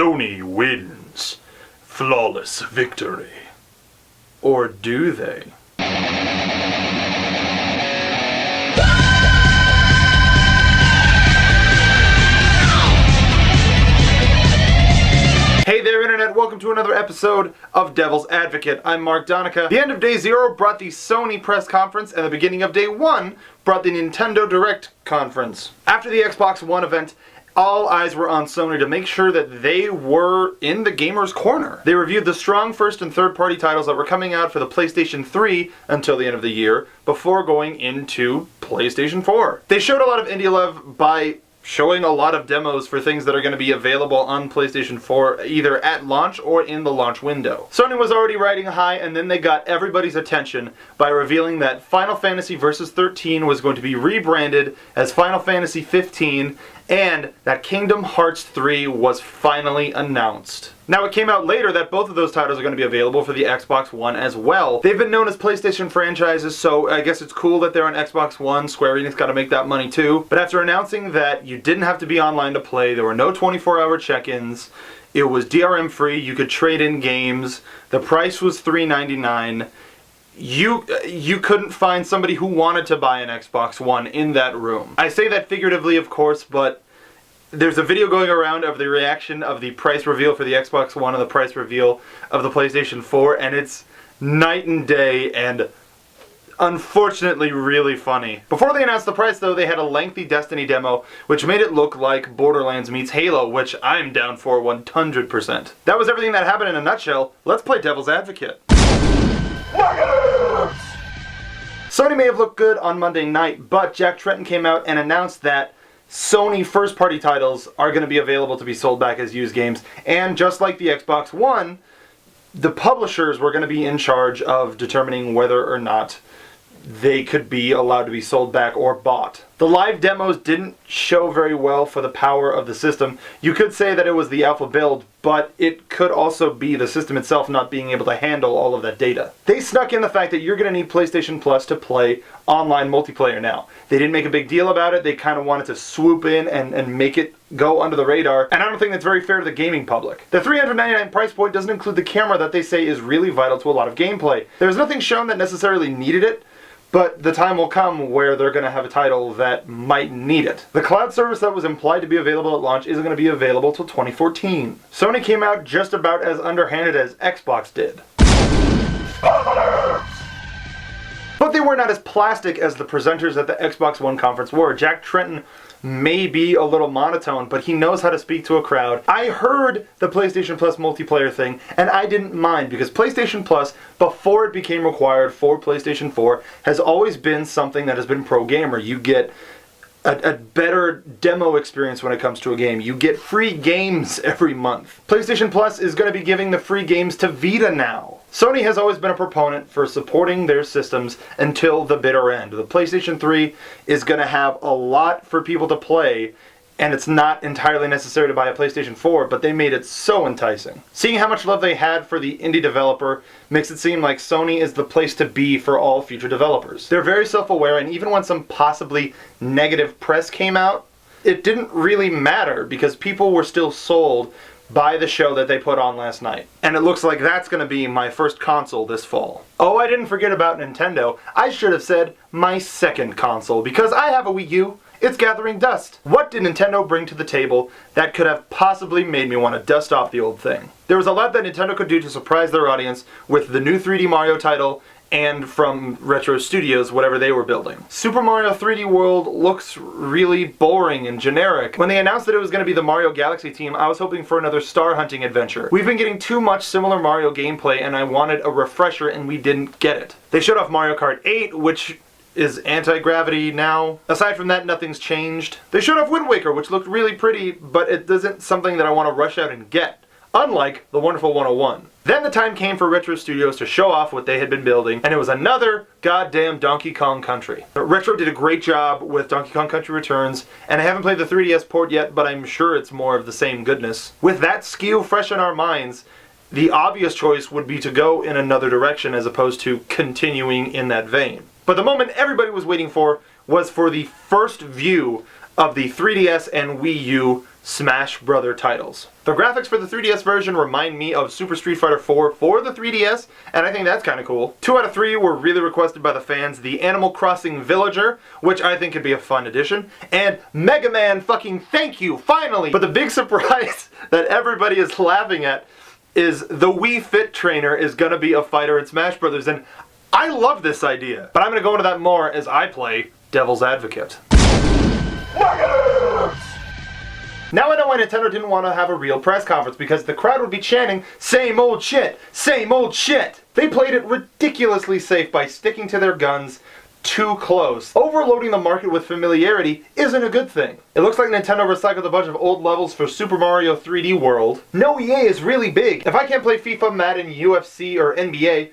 Sony wins. Flawless victory. Or do they? Hey there, Internet. Welcome to another episode of Devil's Advocate. I'm Mark Donica. The end of Day 0 brought the Sony press conference, and the beginning of Day 1 brought the Nintendo Direct conference. After the Xbox One event, all eyes were on Sony to make sure that they were in the gamer's corner. They reviewed the strong first and third party titles that were coming out for the PlayStation 3 until the end of the year, before going into PlayStation 4. They showed a lot of indie love by showing a lot of demos for things that are going to be available on PlayStation 4 either at launch or in the launch window. Sony was already riding high, and then they got everybody's attention by revealing that Final Fantasy Versus 13 was going to be rebranded as Final Fantasy 15, and that Kingdom Hearts 3 was finally announced. Now, it came out later that both of those titles are going to be available for the Xbox One as well. They've been known as PlayStation franchises, so I guess it's cool that they're on Xbox One. Square Enix got to make that money too. But after announcing that you didn't have to be online to play, there were no 24-hour check-ins, it was DRM free, you could trade in games, the price was $3.99, you couldn't find somebody who wanted to buy an Xbox One in that room. I say that figuratively, of course, but there's a video going around of the reaction of the price reveal for the Xbox One and the price reveal of the PlayStation 4, and it's night and day and unfortunately really funny. Before they announced the price, though, they had a lengthy Destiny demo, which made it look like Borderlands meets Halo, which I'm down for 100%. That was everything that happened in a nutshell. Let's play Devil's Advocate. Sony may have looked good on Monday night, but Jack Tretton came out and announced that Sony first-party titles are going to be available to be sold back as used games, and just like the Xbox One, the publishers were going to be in charge of determining whether or not they could be allowed to be sold back or bought. The live demos didn't show very well for the power of the system. You could say that it was the alpha build, but it could also be the system itself not being able to handle all of that data. They snuck in the fact that you're going to need PlayStation Plus to play online multiplayer now. They didn't make a big deal about it. They kind of wanted to swoop in and make it go under the radar, and I don't think that's very fair to the gaming public. The $399 price point doesn't include the camera that they say is really vital to a lot of gameplay. There's nothing shown that necessarily needed it, but the time will come where they're going to have a title that might need it. The cloud service that was implied to be available at launch isn't going to be available till 2014. Sony came out just about as underhanded as Xbox did. But they were not as plastic as the presenters at the Xbox One conference were. Jack Tretton may be a little monotone, but he knows how to speak to a crowd. I heard the PlayStation Plus multiplayer thing, and I didn't mind, because PlayStation Plus, before it became required for PlayStation 4, has always been something that has been pro-gamer. You get a better demo experience when it comes to a game. You get free games every month. PlayStation Plus is going to be giving the free games to Vita now. Sony has always been a proponent for supporting their systems until the bitter end. The PlayStation 3 is going to have a lot for people to play, and it's not entirely necessary to buy a PlayStation 4, but they made it so enticing. Seeing how much love they had for the indie developer makes it seem like Sony is the place to be for all future developers. They're very self-aware, and even when some possibly negative press came out, it didn't really matter because people were still sold by the show that they put on last night. And it looks like that's going to be my first console this fall. Oh, I didn't forget about Nintendo. I should have said my second console, because I have a Wii U. It's gathering dust. What did Nintendo bring to the table that could have possibly made me want to dust off the old thing? There was a lot that Nintendo could do to surprise their audience with the new 3D Mario title and from Retro Studios, whatever they were building. Super Mario 3D World looks really boring and generic. When they announced that it was going to be the Mario Galaxy team, I was hoping for another star hunting adventure. We've been getting too much similar Mario gameplay, and I wanted a refresher, and we didn't get it. They showed off Mario Kart 8, which is anti-gravity now. Aside from that, nothing's changed. They showed off Wind Waker, which looked really pretty, but it isn't something that I want to rush out and get, unlike the Wonderful 101. Then the time came for Retro Studios to show off what they had been building, and it was another goddamn Donkey Kong Country. Retro did a great job with Donkey Kong Country Returns, and I haven't played the 3DS port yet, but I'm sure it's more of the same goodness. With that SKU fresh in our minds, the obvious choice would be to go in another direction as opposed to continuing in that vein. But the moment everybody was waiting for was for the first view of the 3DS and Wii U Smash Brother titles. The graphics for the 3DS version remind me of Super Street Fighter 4 for the 3DS, and I think that's kind of cool. 2 out of 3 were really requested by the fans. The Animal Crossing Villager, which I think could be a fun addition, and Mega Man fucking thank you, finally! But the big surprise that everybody is laughing at is the Wii Fit Trainer is gonna be a fighter in Smash Brothers, and I love this idea. But I'm gonna go into that more as I play Devil's Advocate. Now I know why Nintendo didn't want to have a real press conference, because the crowd would be chanting, same old shit, same old shit. They played it ridiculously safe by sticking to their guns too close. Overloading the market with familiarity isn't a good thing. It looks like Nintendo recycled a bunch of old levels for Super Mario 3D World. No, EA is really big. If I can't play FIFA, Madden, UFC, or NBA,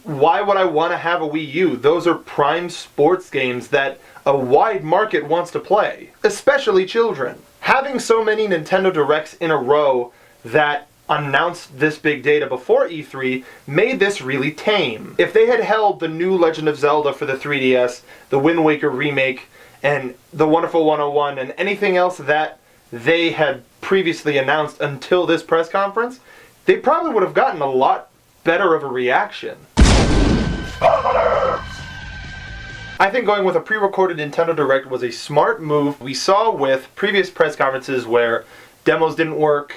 why would I want to have a Wii U? Those are prime sports games that a wide market wants to play, especially children. Having so many Nintendo Directs in a row that announced this big data before E3 made this really tame. If they had held the new Legend of Zelda for the 3DS, the Wind Waker remake, and the Wonderful 101, and anything else that they had previously announced until this press conference, they probably would have gotten a lot better of a reaction. I think going with a pre-recorded Nintendo Direct was a smart move. We saw with previous press conferences where demos didn't work,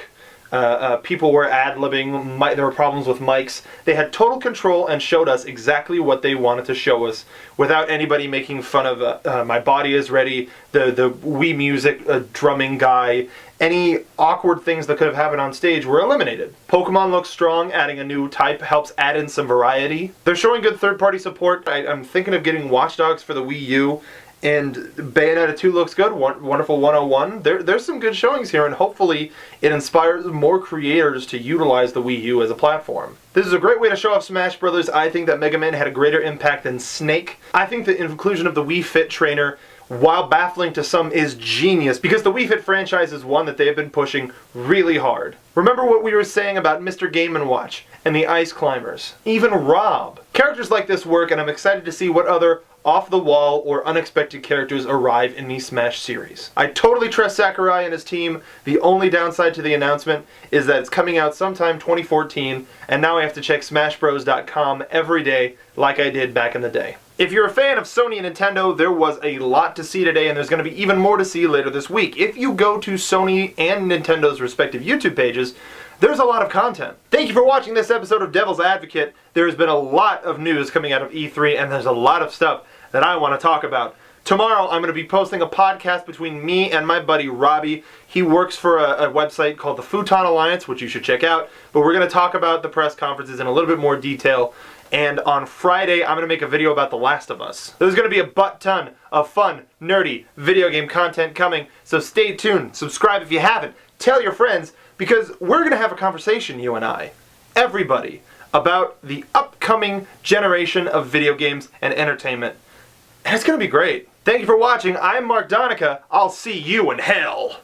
people were ad-libbing, there were problems with mics. They had total control and showed us exactly what they wanted to show us without anybody making fun of My Body Is Ready, the Wii Music drumming guy. Any awkward things that could have happened on stage were eliminated. Pokemon looks strong, adding a new type helps add in some variety. They're showing good third-party support. I'm thinking of getting Watch Dogs for the Wii U, and Bayonetta 2 looks good, Wonderful 101. There's some good showings here, and hopefully it inspires more creators to utilize the Wii U as a platform. This is a great way to show off Smash Brothers. I think that Mega Man had a greater impact than Snake. I think the inclusion of the Wii Fit Trainer, while baffling to some, is genius, because the Wii Fit franchise is one that they have been pushing really hard. Remember what we were saying about Mr. Game & Watch and the Ice Climbers, even Rob. Characters like this work, and I'm excited to see what other off-the-wall or unexpected characters arrive in the Smash series. I totally trust Sakurai and his team. The only downside to the announcement is that it's coming out sometime 2014, and now I have to check SmashBros.com every day like I did back in the day. If you're a fan of Sony and Nintendo, there was a lot to see today, and there's going to be even more to see later this week. If you go to Sony and Nintendo's respective YouTube pages, there's a lot of content. Thank you for watching this episode of Devil's Advocate. There's been a lot of news coming out of E3, and there's a lot of stuff that I want to talk about. Tomorrow, I'm going to be posting a podcast between me and my buddy Robbie. He works for a website called the Futon Alliance, which you should check out. But we're going to talk about the press conferences in a little bit more detail. And on Friday, I'm going to make a video about The Last of Us. There's going to be a butt-ton of fun, nerdy video game content coming. So stay tuned. Subscribe if you haven't. Tell your friends, because we're going to have a conversation, you and I, everybody, about the upcoming generation of video games and entertainment. And it's going to be great. Thank you for watching. I'm Mark Donica. I'll see you in hell.